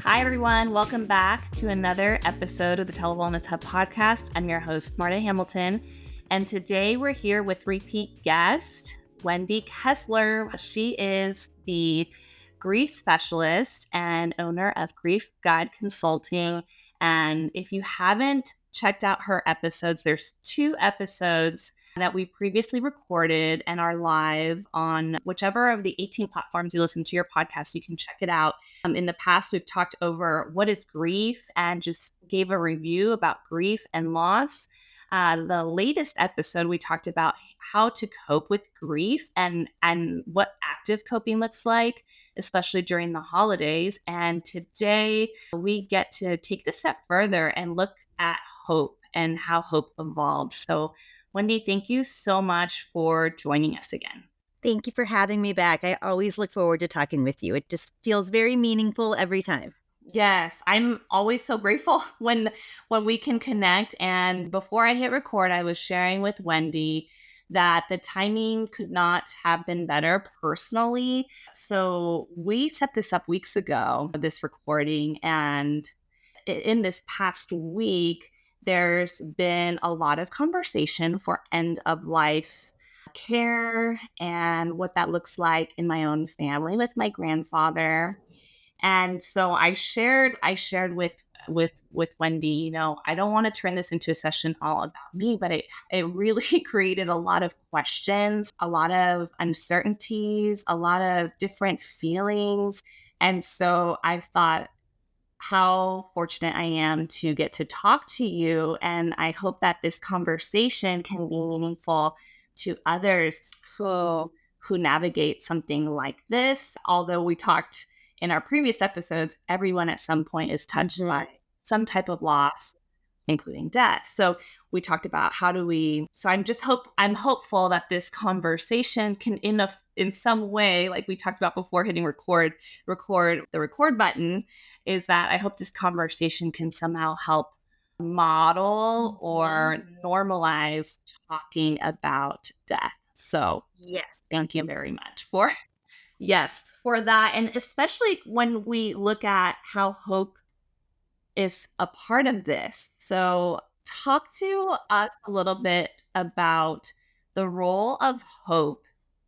Hi, everyone. Welcome back to another episode of the Telewellness Hub podcast. I'm your host, Marta Hamilton, and today we're here with repeat guest, Wendy Kessler. She is the grief specialist and owner of Grief Guide Consulting. And if you haven't checked out her episodes, there's 2 episodes that we previously recorded and are live on whichever of the 18 platforms you listen to your podcast. You can check it out. In the past, we've talked over what is grief and just gave a review about grief and loss. The latest episode, we talked about how to cope with grief and what active coping looks like, especially during the holidays. And today we get to take it a step further and look at hope and how hope evolves. So Wendy, thank you so much for joining us again. Thank you for having me back. I always look forward to talking with you. It just feels very meaningful every time. Yes, I'm always so grateful when we can connect. And before I hit record, I was sharing with Wendy that the timing could not have been better personally. So we set this up weeks ago, this recording, and in this past week, there's been a lot of conversation for end of life care and what that looks like in my own family with my grandfather. And so I shared with Wendy, you know, I don't want to turn this into a session all about me, but it really created a lot of questions, a lot of uncertainties, a lot of different feelings. And so I thought, how fortunate I am to get to talk to you. And I hope that this conversation can be meaningful to others who navigate something like this. Although we talked in our previous episodes, everyone at some point is touched by some type of loss, including death. So we talked about so I'm hopeful that this conversation can in some way, like we talked about before hitting record the record button, is that I hope this conversation can somehow help model or normalize talking about death. So yes, thank you very much for that. And especially when we look at how hope is a part of this. So talk to us a little bit about the role of hope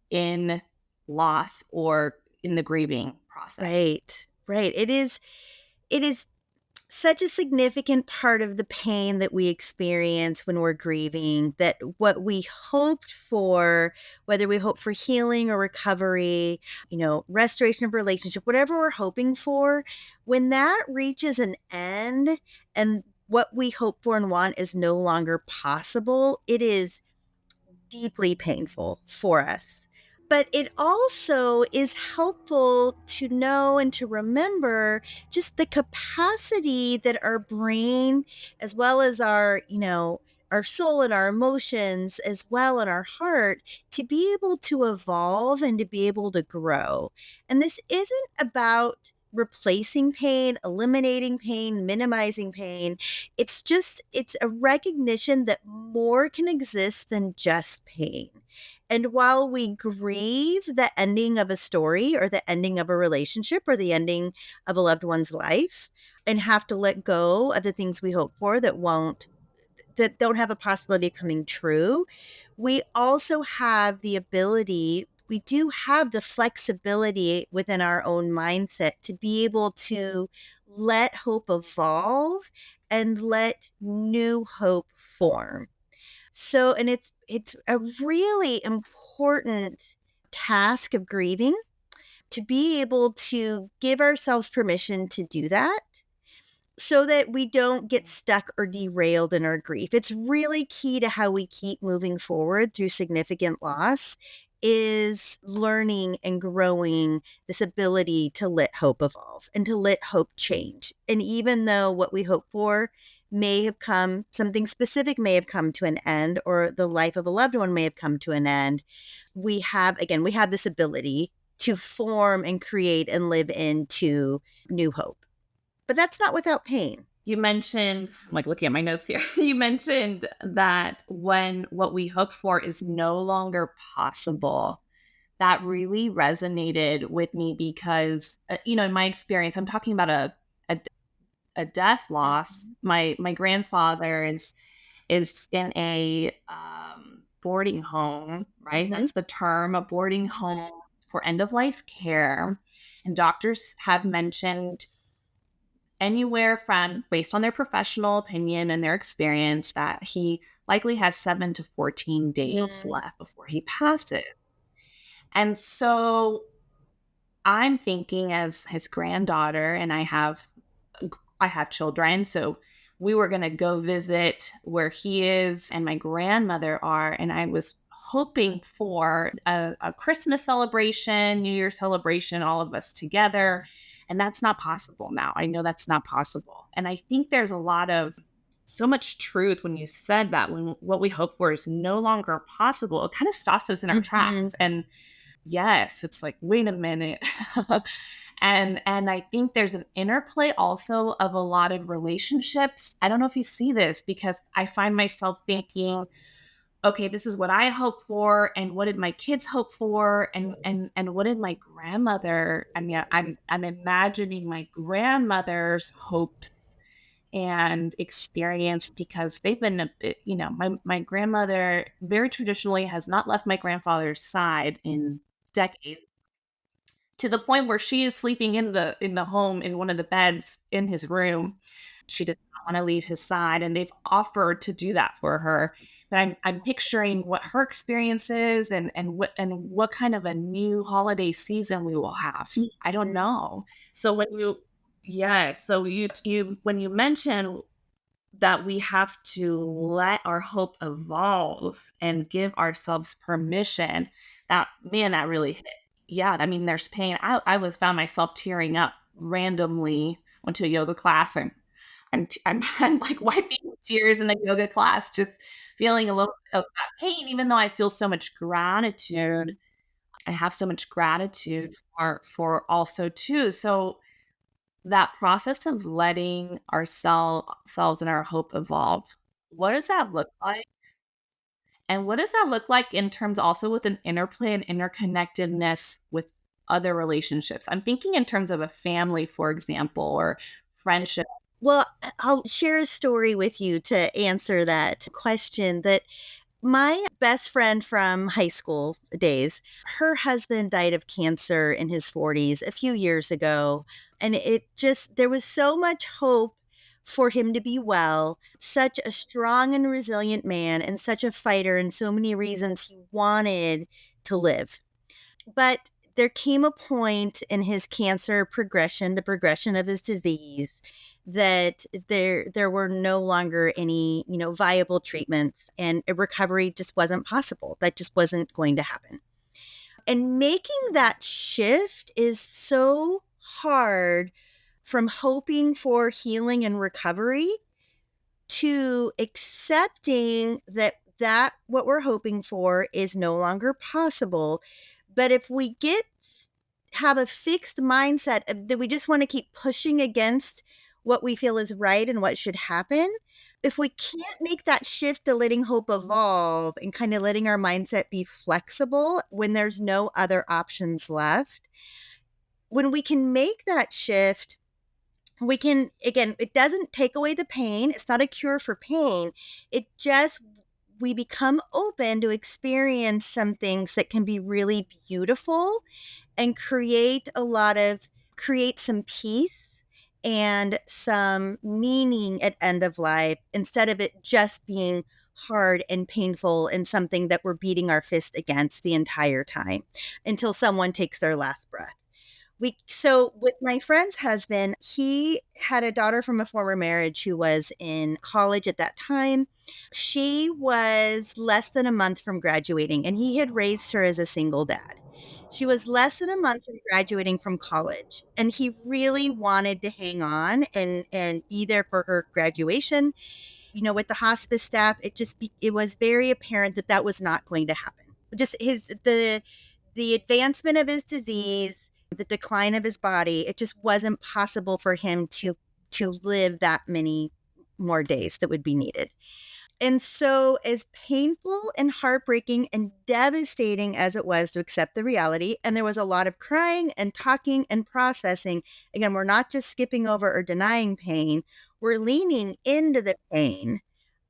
in loss or in the grieving process. Right. It is such a significant part of the pain that we experience when we're grieving, that what we hoped for, whether we hope for healing or recovery, restoration of relationship, whatever we're hoping for, when that reaches an end and what we hope for and want is no longer possible, it is deeply painful for us. But it also is helpful to know and to remember just the capacity that our brain, as well as our soul and our emotions, as well as our heart, to be able to evolve and to be able to grow. And this isn't about replacing pain, eliminating pain, minimizing pain. It's a recognition that more can exist than just pain. And while we grieve the ending of a story or the ending of a relationship or the ending of a loved one's life and have to let go of the things we hope for that don't have a possibility of coming true, we also have the ability, we do have the flexibility within our own mindset to be able to let hope evolve and let new hope form. So, and it's a really important task of grieving to be able to give ourselves permission to do that so that we don't get stuck or derailed in our grief. It's really key to how we keep moving forward through significant loss, is learning and growing this ability to let hope evolve and to let hope change. And even though what we hope for something specific may have come to an end, or the life of a loved one may have come to an end, we have this ability to form and create and live into new hope. But that's not without pain. You mentioned, I'm like looking at my notes here, you mentioned that when what we hope for is no longer possible, that really resonated with me because, in my experience, I'm talking about a, a death loss. My grandfather is in a boarding home, right? Mhm. That's the term, a boarding home for end of life care. And doctors have mentioned anywhere from, based on their professional opinion and their experience, that he likely has 7 to 14 days Mm. left before he passes. And so I'm thinking, as his granddaughter, and I have children, so we were going to go visit where he is and my grandmother are, and I was hoping for a Christmas celebration, New Year celebration, all of us together, and that's not possible now. I know that's not possible, and I think there's a lot of so much truth when you said that, when what we hope for is no longer possible, it kind of stops us in our Mhm. tracks. And yes, it's like, wait a minute. And I think there's an interplay also of a lot of relationships. I don't know if you see this, because I find myself thinking, okay, this is what I hope for, and what did my kids hope for, and what did my grandmother, I mean, I'm imagining my grandmother's hopes and experience, because they've been a bit, my grandmother very traditionally has not left my grandfather's side in decades, to the point where she is sleeping in the home, in one of the beds in his room. She does not want to leave his side, and they've offered to do that for her. But I'm picturing what her experience is, and what kind of a new holiday season we will have. I don't know. So when you mention that we have to let our hope evolve and give ourselves permission, that, man, that really hit. Yeah, I mean, there's pain. I was found myself tearing up randomly. Went to a yoga class, and I'm like wiping tears in the yoga class, just feeling a little bit of that pain, even though I feel so much gratitude. I have so much gratitude for also too. So that process of letting ourselves and our hope evolve, what does that look like? And what does that look like in terms also with an interplay and interconnectedness with other relationships? I'm thinking in terms of a family, for example, or friendship. Well, I'll share a story with you to answer that question. That my best friend from high school days, her husband died of cancer in his 40s a few years ago. And there was so much hope for him to be well, such a strong and resilient man, and such a fighter, and so many reasons he wanted to live. But there came a point in his cancer progression, the progression of his disease, that there were no longer any, viable treatments, and a recovery just wasn't possible. That just wasn't going to happen. And making that shift is so hard, from hoping for healing and recovery to accepting that what we're hoping for is no longer possible. But if we have a fixed mindset that we just want to keep pushing against what we feel is right and what should happen, if we can't make that shift to letting hope evolve and kind of letting our mindset be flexible when there's no other options left, when we can make that shift, we can, again, it doesn't take away the pain. It's not a cure for pain. It just, we become open to experience some things that can be really beautiful, and create some peace and some meaning at end of life, instead of it just being hard and painful and something that we're beating our fist against the entire time until someone takes their last breath. So with my friend's husband, he had a daughter from a former marriage who was in college at that time. She was less than a month from graduating, and he had raised her as a single dad. She was less than a month from graduating from college, and he really wanted to hang on and be there for her graduation. With the hospice staff, it was very apparent that that was not going to happen. Just the advancement of his disease, the decline of his body, it just wasn't possible for him to live that many more days that would be needed. And so, as painful and heartbreaking and devastating as it was to accept the reality, and there was a lot of crying and talking and processing. Again, we're not just skipping over or denying pain, we're leaning into the pain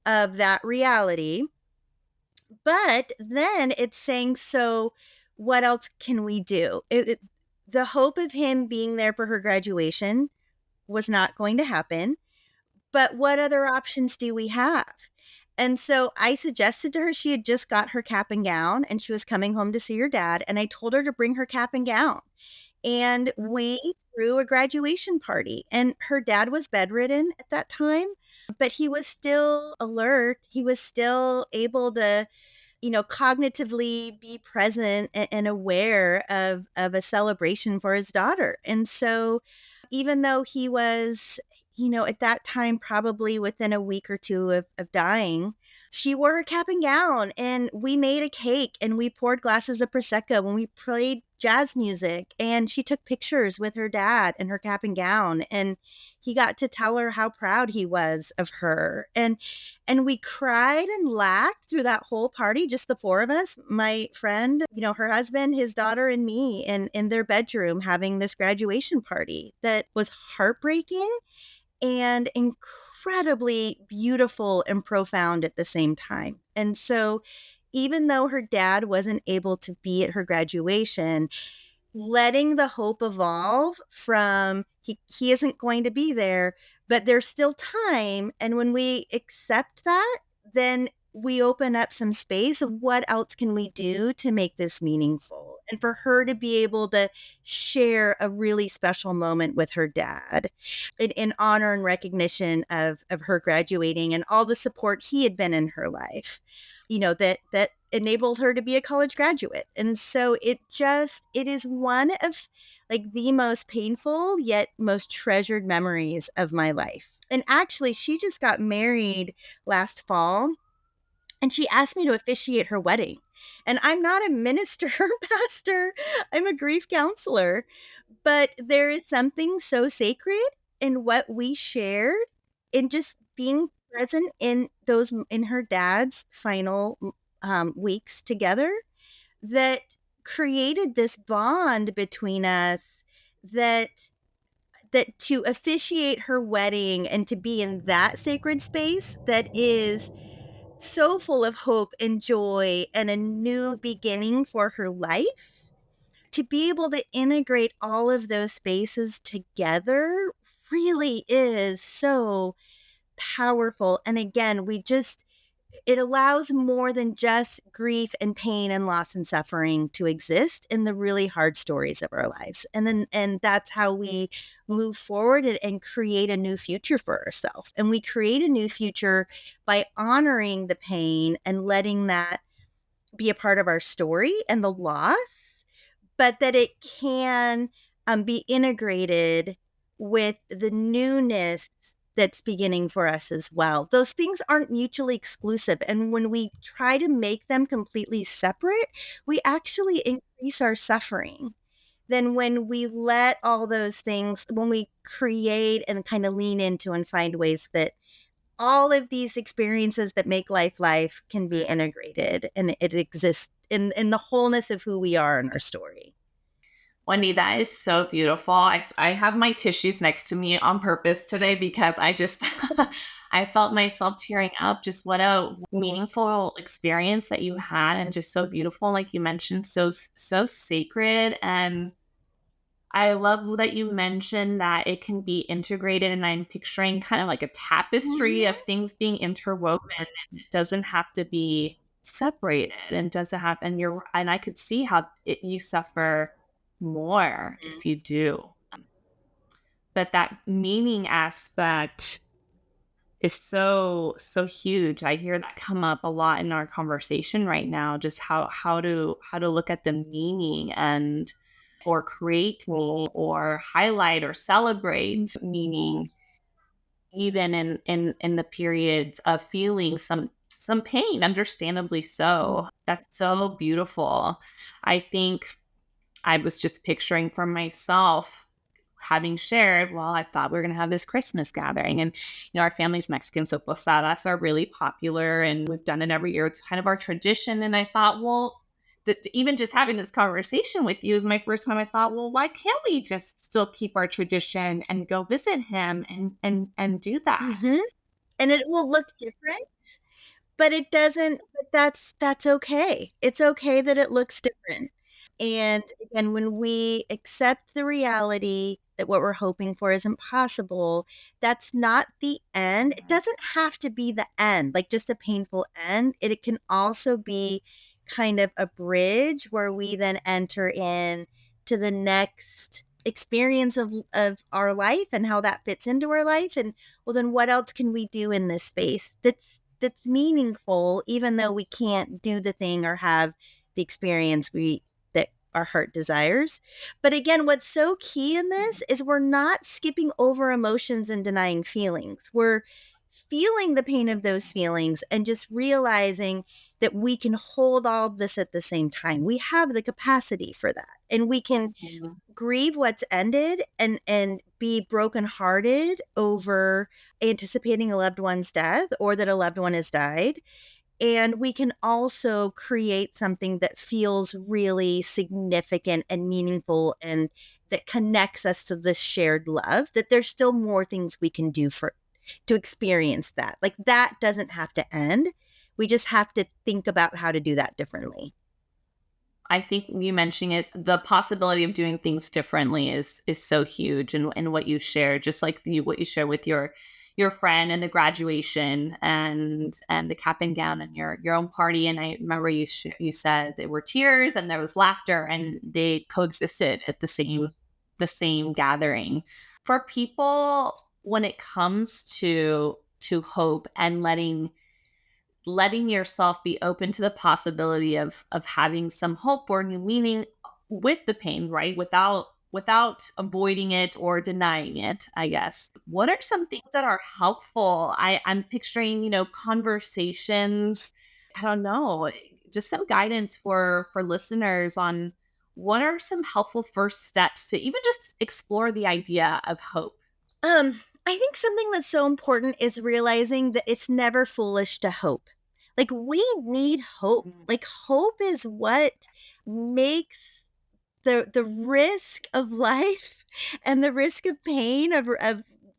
of that reality. But then it's saying, so what else can we do? The hope of him being there for her graduation was not going to happen. But what other options do we have? And so I suggested to her, she had just got her cap and gown and she was coming home to see her dad. And I told her to bring her cap and gown. And we threw a graduation party. And her dad was bedridden at that time, but he was still alert. He was still able to, cognitively be present and aware of a celebration for his daughter. And so even though he was, at that time, probably within a week or two of dying, she wore her cap and gown and we made a cake and we poured glasses of Prosecco when we played jazz music, and she took pictures with her dad in her cap and gown, and he got to tell her how proud he was of her. And we cried and laughed through that whole party, just the four of us, my friend, her husband, his daughter, and me in their bedroom having this graduation party that was heartbreaking and incredibly beautiful and profound at the same time. And so even though her dad wasn't able to be at her graduation, letting the hope evolve from he isn't going to be there, but there's still time. And when we accept that, then we open up some space of what else can we do to make this meaningful, and for her to be able to share a really special moment with her dad in honor and recognition of her graduating and all the support he had been in her life, that enabled her to be a college graduate. And so it is one of like the most painful yet most treasured memories of my life. And actually, she just got married last fall and she asked me to officiate her wedding. And I'm not a minister or pastor, I'm a grief counselor. But there is something so sacred in what we shared, in just being present in her dad's final weeks together, that created this bond between us, that to officiate her wedding and to be in that sacred space that is so full of hope and joy and a new beginning for her life, to be able to integrate all of those spaces together really is so powerful. And again, it allows more than just grief and pain and loss and suffering to exist in the really hard stories of our lives. And that's how we move forward and create a new future for ourselves. And we create a new future by honoring the pain and letting that be a part of our story and the loss, but that it can be integrated with the newness that's beginning for us as well. Those things aren't mutually exclusive. And when we try to make them completely separate, we actually increase our suffering. Then when we let all those things, when we create and kind of lean into and find ways that all of these experiences that make life can be integrated and it exists in the wholeness of who we are in our story. Wendy, that is so beautiful. I have my tissues next to me on purpose today because I just, I felt myself tearing up. Just what a meaningful experience that you had, and just so beautiful. Like you mentioned, so sacred. And I love that you mentioned that it can be integrated, and I'm picturing kind of like a tapestry of things being interwoven. And it doesn't have to be separated, and doesn't have, and I could see how you suffer more if you do. But that meaning aspect is so huge. I hear that come up a lot in our conversation right now, just how to look at the meaning, and or create meaning or highlight or celebrate meaning, even in the periods of feeling some pain, understandably so. That's so beautiful. I think I was just picturing for myself having shared, well, I thought we were going to have this Christmas gathering. And, our family's Mexican, so posadas are really popular and we've done it every year. It's kind of our tradition. And I thought, well, that even just having this conversation with you is my first time. I thought, well, why can't we just still keep our tradition and go visit him and do that? Mhm. And it will look different, but it doesn't, but that's okay. It's okay that it looks different. And again, when we accept the reality that what we're hoping for isn't possible, that's not the end. It doesn't have to be the end, like just a painful end. It can also be kind of a bridge where we then enter in to the next experience of our life and how that fits into our life. And well, then what else can we do in this space that's meaningful, even though we can't do the thing or have the experience we that our heart desires. But again, what's so key in this is we're not skipping over emotions and denying feelings. We're feeling the pain of those feelings and just realizing that we can hold all this at the same time. We have the capacity for that. And we can Mhm. grieve what's ended and be brokenhearted over anticipating a loved one's death or that a loved one has died. And we can also create something that feels really significant and meaningful and that connects us to this shared love, that there's still more things we can do for to experience that. Like that doesn't have to end. We just have to think about how to do that differently. I think you mentioning it, the possibility of doing things differently is so huge, and what you share, just like what you share with your friend and the graduation and the cap and gown and your own party. And I remember you said there were tears and there was laughter and they coexisted at the same gathering. For people, when it comes to hope and letting yourself be open to the possibility of having some hope or new meaning with the pain, right? Without avoiding it or denying it, I guess. What are some things that are helpful? I'm picturing, conversations. I don't know, just some guidance for listeners on what are some helpful first steps to even just explore the idea of hope. I think something that's so important is realizing that it's never foolish to hope. Like we need hope. Mm. Like hope is what makes the risk of life and the risk of pain of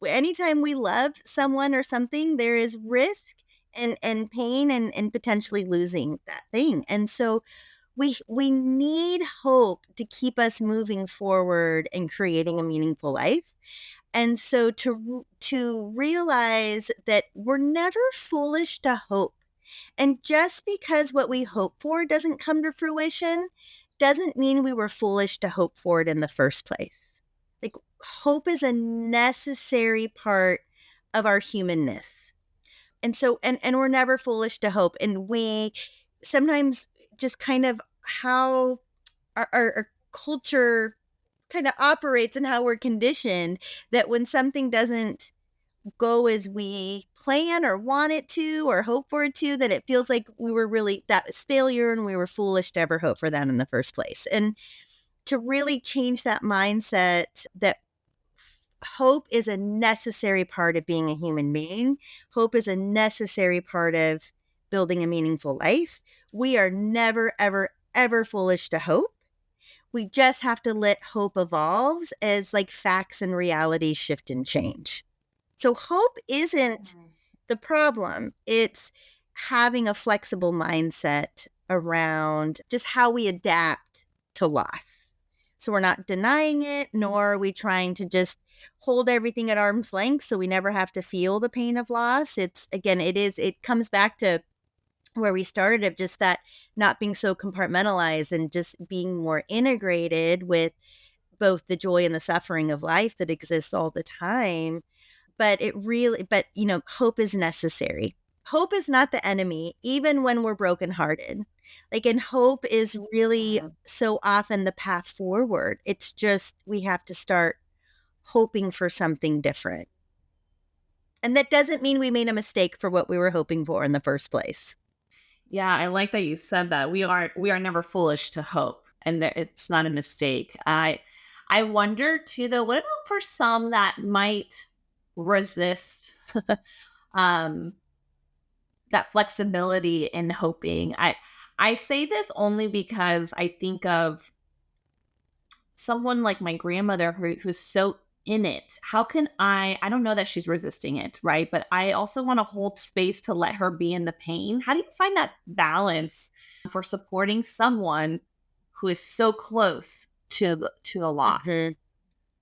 anytime we love someone or something, there is risk and pain and potentially losing that thing. And so we need hope to keep us moving forward and creating a meaningful life. And so to realize that we're never foolish to hope. And just because what we hope for doesn't come to fruition doesn't mean we were foolish to hope for it in the first place. Like hope is a necessary part of our humanness. And so and we're never foolish to hope. And we sometimes just kind of how our culture kind of operates and how we're conditioned, that when something doesn't go as we plan or want it to or hope for it to, that it feels like we were really that was failure and we were foolish to ever hope for that in the first place. And to really change that mindset that hope is a necessary part of being a human being. Hope is a necessary part of building a meaningful life. We are never, ever, ever foolish to hope. We just have to let hope evolves as like facts and realities shift and change. So hope isn't the problem. It's having a flexible mindset around just how we adapt to loss. So we're not denying it, nor are we trying to just hold everything at arm's length so we never have to feel the pain of loss. It's again, it comes back to where we started of just that not being so compartmentalized and just being more integrated with both the joy and the suffering of life that exists all the time. But hope is necessary. Hope is not the enemy, even when we're brokenhearted. Like, and hope is really Mhm. so often the path forward. It's just we have to start hoping for something different. And that doesn't mean we made a mistake for what we were hoping for in the first place. Yeah, I like that you said that. We are never foolish to hope, and that it's not a mistake. I wonder too, though, what about for some that might resist um, that flexibility in hoping? I say this only because I think of someone like my grandmother who's so in it. How can I don't know that she's resisting it, right? But I also want to hold space to let her be in the pain. How do you find that balance for supporting someone who is so close to a loss? Mhm.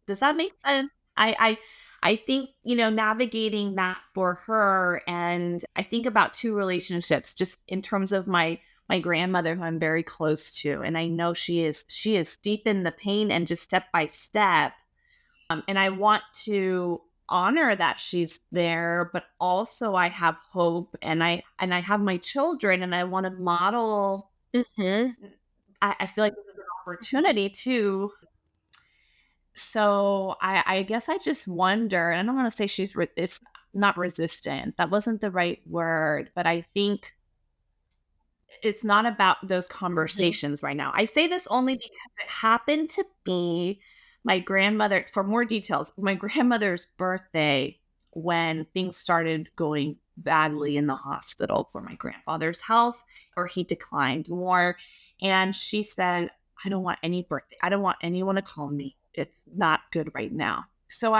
Does that make sense? I think, navigating that for her, and I think about two relationships just in terms of my grandmother who I'm very close to, and I know she is deep in the pain and just step by step. And I want to honor that she's there, but also I have hope, and I have my children, and I want to model. Mhm. I feel like this is an opportunity too. So I guess I just wonder, and I don't want to say it's not resistant. That wasn't the right word, but I think it's not about those Mhm. conversations right now. I say this only because it happened to be my grandmother. For more details, my grandmother's birthday when things started going badly in the hospital for my grandfather's health, or he declined more. And she said, I don't want any birthday. I don't want anyone to call me. It's not good right now. So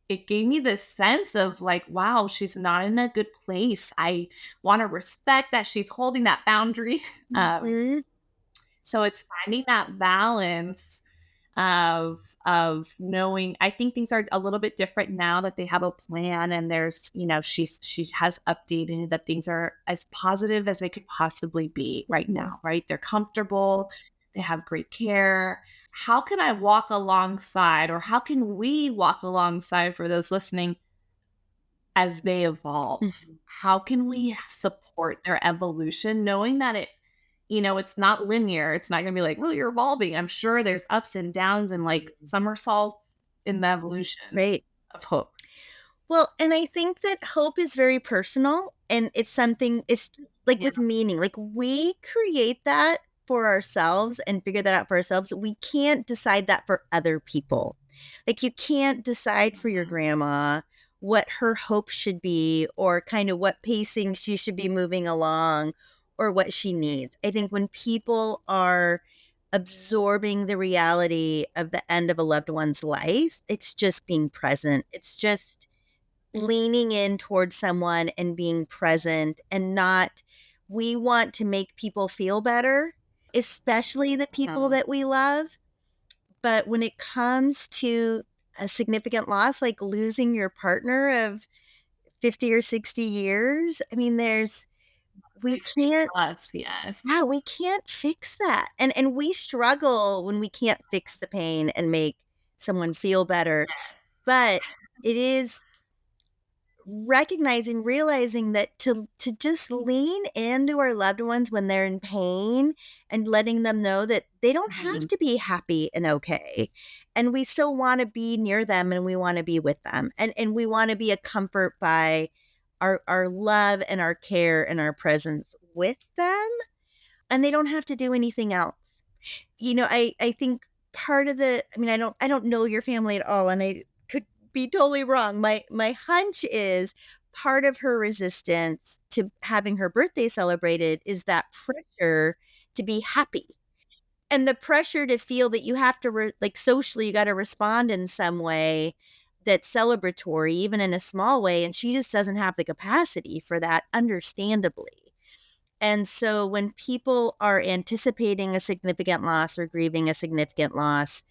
it gave me this sense of like, wow, she's not in a good place. I want to respect that she's holding that boundary. Mhm. So it's finding that balance of knowing. I think things are a little bit different now that they have a plan, and there's, she has updated that things are as positive as they could possibly be right now, right? They're comfortable, they have great care. How can I walk alongside, or how can we walk alongside for those listening as they evolve? Mhm. How can we support their evolution, knowing that it's not linear. It's not going to be like, well, you're evolving. I'm sure there's ups and downs and like somersaults in the evolution Right. of hope. Well, and I think that hope is very personal, and it's just like Yeah. with meaning. Like we create that for ourselves and figure that out for ourselves. We can't decide that for other people. Like you can't decide for your Mhm. grandma what her hope should be, or kind of what pacing she should be moving along, or what she needs. I think when people are absorbing the reality of the end of a loved one's life, it's just being present. It's just leaning in towards someone and being present, and not, we want to make people feel better, especially the people Mhm. that we love. But when it comes to a significant loss, like losing your partner of 50 or 60 years, I mean, we 60 can't, plus, yes. yeah, we can't fix that. And we struggle when we can't fix the pain and make someone feel better. Yes. But it is recognizing, realizing that to just lean into our loved ones when they're in pain, and letting them know that they don't have Mhm. to be happy and okay, and we still want to be near them, and we want to be with them, and we want to be a comfort by our love and our care and our presence with them, and they don't have to do anything else. I think part of the, I mean, I don't know your family at all, and I could be totally wrong. My hunch is part of her resistance to having her birthday celebrated is that pressure to be happy, and the pressure to feel that you have to like socially you got to respond in some way that's celebratory, even in a small way, and she just doesn't have the capacity for that, understandably. And so when people are anticipating a significant loss or grieving a significant loss,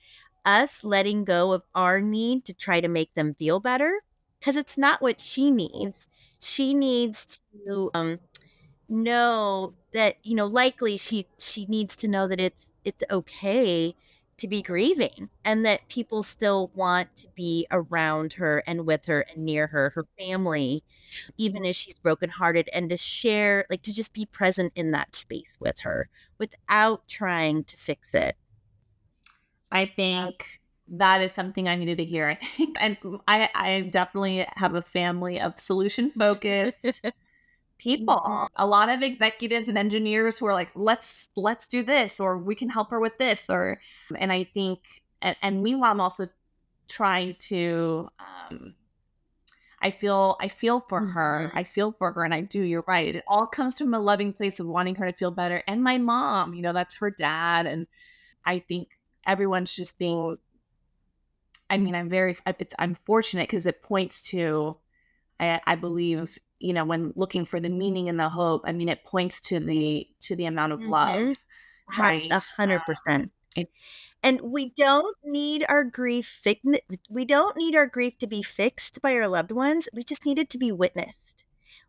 us letting go of our need to try to make them feel better, because it's not what she needs. She needs to know that, likely she needs to know that it's okay to be grieving, and that people still want to be around her and with her and near her, her family, even if she's brokenhearted, and to share, like, to just be present in that space with her without trying to fix it. I think that is something I needed to hear. I think, and I definitely have a family of solution focused Mhm. people. A lot of executives and engineers who are like, let's do this, or we can help her with this, or, and I think And meanwhile, I'm also trying to I feel for her. I feel for her, and I do. You're right. It all comes from a loving place of wanting her to feel better. And my mom, that's her dad, and I think everyone's just being. I mean, I'm fortunate because it points to. I believe, when looking for the meaning and the hope. I mean, it points to the amount of love, Mhm. That's right? 100%. It, And we don't need our we don't need our grief to be fixed by our loved ones. We just need it to be witnessed.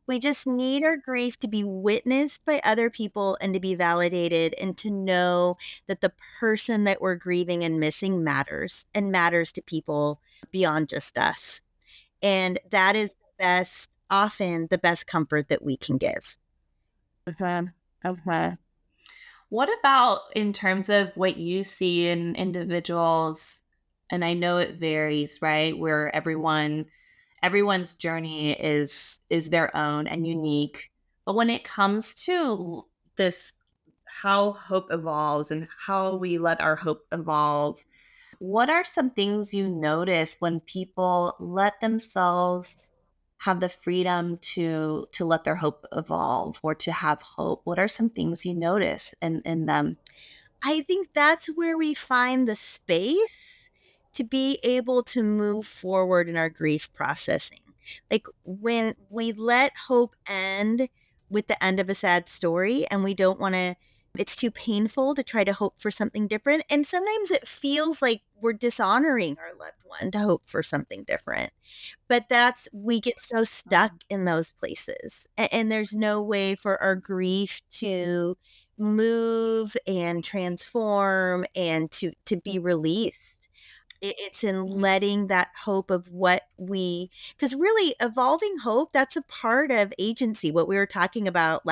We just need our grief to be witnessed by other people and to be validated and to know that the person that we're grieving and missing matters and matters to people beyond just us. And that is often the best comfort that we can give. okay. Okay. What about in terms of what you see in individuals? And I know it varies, right? Where everyone's journey is their own and unique. But when it comes to this, how hope evolves and how we let our hope evolve, what are some things you notice when people let themselves have the freedom to let their hope evolve or to have hope? What are some things you notice in them? I think that's where we find the space to be able to move forward in our grief processing. Like when we let hope end with the end of a sad story and we don't want to, it's too painful to try to hope for something different. And sometimes it feels like we're dishonoring our loved one to hope for something different. But we get so stuck in those places, and there's no way for our grief to move and transform and to be released. It's in letting that hope of what we, because really evolving hope, that's a part of agency. What we were talking about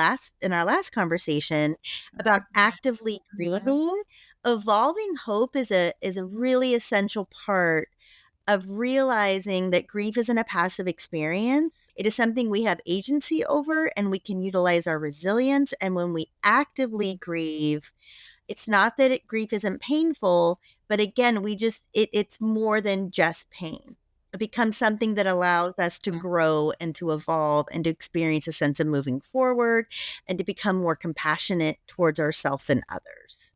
in our last conversation about actively grieving, evolving hope is a really essential part of realizing that grief isn't a passive experience. It is something we have agency over and we can utilize our resilience. And when we actively grieve, it's not that grief isn't painful, but again, it's more than just pain. It becomes something that allows us to grow and to evolve and to experience a sense of moving forward and to become more compassionate towards ourselves and others.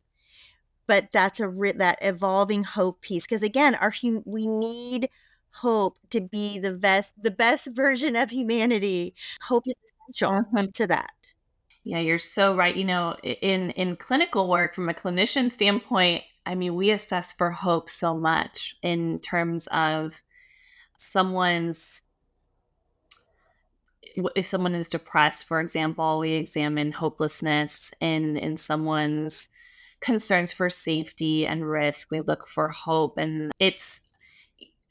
But that's that evolving hope piece, because again, we need hope to be the best version of humanity. Hope is essential Mhm. to that. Yeah, you're so right. In clinical work, from a clinician standpoint, I mean, we assess for hope so much in terms of someone's if someone is depressed, for example, we examine hopelessness in someone's concerns for safety and risk. We look for hope, and it's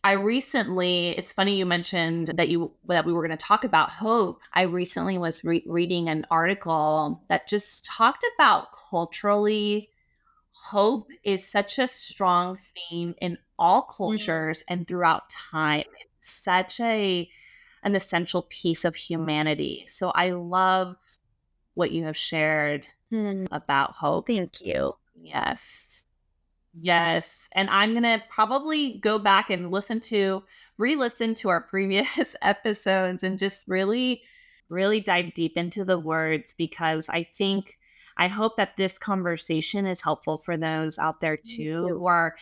funny you mentioned that we were going to talk about hope. I recently was reading an article that just talked about culturally hope is such a strong theme in all cultures and throughout time. It's such a an essential piece of humanity. So I love what you have shared Hmm, about hope. thank you. Yes. Yes. And I'm going to probably go back and re-listen to our previous episodes and just really, really dive deep into the words, because I hope that this conversation is helpful for those out there Thank too you. who are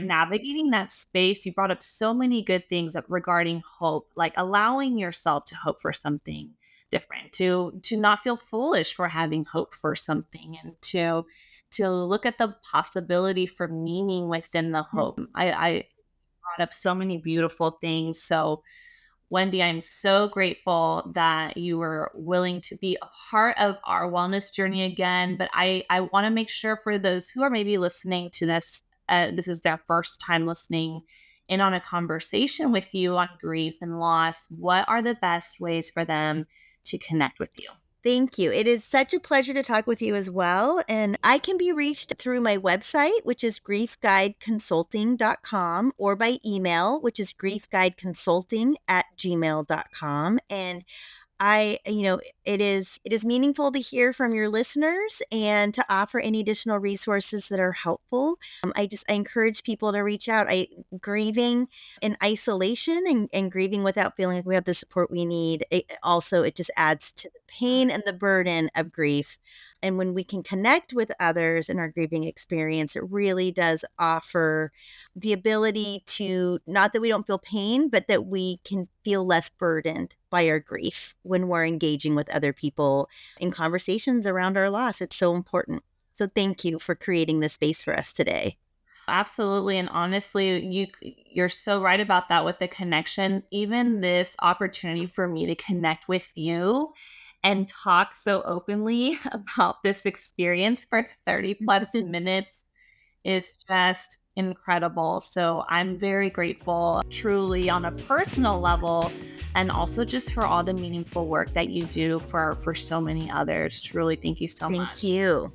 navigating that space. You brought up so many good things regarding hope, like allowing yourself to hope for something different, to not feel foolish for having hope for something, and to look at the possibility for meaning within the hope. I brought up so many beautiful things. So, Wendy, I'm so grateful that you were willing to be a part of our wellness journey again. But I want to make sure for those who are maybe listening to this, this is their first time listening in on a conversation with you on grief and loss. What are the best ways for them to connect with you? Thank you. It is such a pleasure to talk with you as well. And I can be reached through my website, which is griefguideconsulting.com, or by email, which is griefguideconsulting@gmail.com. And it is meaningful to hear from your listeners and to offer any additional resources that are helpful. I encourage people to reach out. Grieving in isolation and grieving without feeling like we have the support we need. It just adds to the pain and the burden of grief. And when we can connect with others in our grieving experience, it really does offer the ability to, not that we don't feel pain, but that we can feel less burdened by our grief when we're engaging with other people in conversations around our loss. It's so important. So thank you for creating this space for us today. Absolutely. And honestly, you're so right about that with the connection. Even this opportunity for me to connect with you and talk so openly about this experience for 30 plus minutes is just incredible. So I'm very grateful, truly on a personal level, and also just for all the meaningful work that you do for so many others. Truly, thank you so Thank much. you.